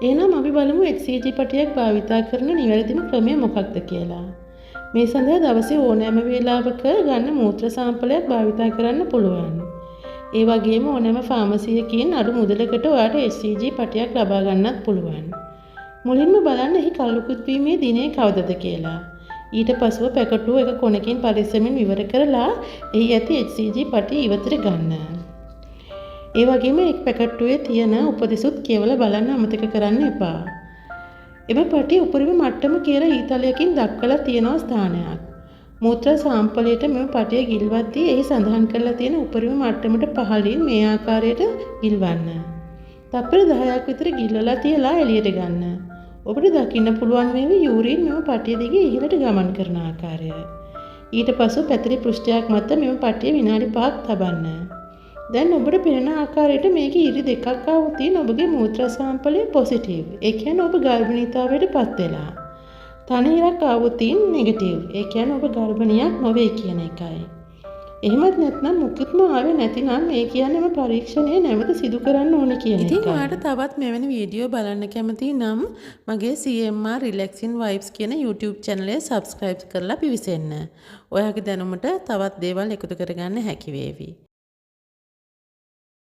එහෙනම් අපි බලමු HCG පටියක් භාවිතා කරන නිවැරදිම ක්‍රමය මොකක්ද කියලා. මේ සඳහා දවසේ ඕනෑම වේලාවක ගන්න මූත්‍රා සාම්පලයක් භාවිතා කරන්න පුළුවන්. ඒ වගේම ඕනෑම ෆාමසියකින් අඩු මුදලකට ඔයාලට HCG පටියක් ලබා ගන්නත් පුළුවන්. මුලින්ම බලන්න එහි කල්ලුකුත් වීමේ දිනේ කවදද කියලා. ඊට පසුව පැකටුව එක කොනකින් පරිස්සමින් විවර කරලා එහි ඇති HCG පටිය ඉවතට ගන්න. ඒ වගේම එක් පැකට්ටුවේ තියෙන උපදෙසුත් කියවලා බලන්න අමතක කරන්න එපා. එම පටිය උපරිම මට්ටම කියලා ඊතලයකින් දක්වලා තියෙනවා ස්ථානයක්. මූත්‍රා සාම්පලයට මෙම පටිය ගිල්වද්දී එහි සඳහන් කරලා තියෙන උපරිම මට්ටමට පහළින් මේ ආකාරයට ගිල්වන්න. තප්පර 10ක් විතර ගිල්වලා තියලා එළියට ගන්න. ඔබට දකින්න පුළුවන් වේවි යූරින් මෙම පටිය දිගේ ඉහළට ගමන් කරන ආකාරය. ඊට පසු පැතිරි පෘෂ්ඨයක් මත මෙම පටිය විනාඩි 5ක් තබන්න. දැන් ඔබට පෙනෙන ආකාරයට මේකේ ඉරි දෙකක් ආවොතින් ඔබගේ මූත්‍රා සාම්පලය පොසිටිව්. ඒ කියන්නේ ඔබ ගර්භණීතාවයට පත් වෙලා. තනි ඉරක් ආවොතින් නෙගටිව්. ඒ කියන්නේ ඔබ ගර්භණියක් නොවේ කියන එකයි. එහෙමත් නැත්නම් මුකුත්ම ආවේ නැතිනම් මේ කියන්නේ මේ පරීක්ෂණය නැවත සිදු කරන්න ඕනේ කියන එකයි. ඉතින් ඔයාලට තවත් මෙවැනි වීඩියෝ බලන්න කැමති නම් මගේ CMR Relaxing Vibes කියන YouTube channel එක subscribe කරලා පිවිසෙන්න. ඔයාගේ දැනුමට තවත් දේවල් එකතු කරගන්න හැකි වේවි.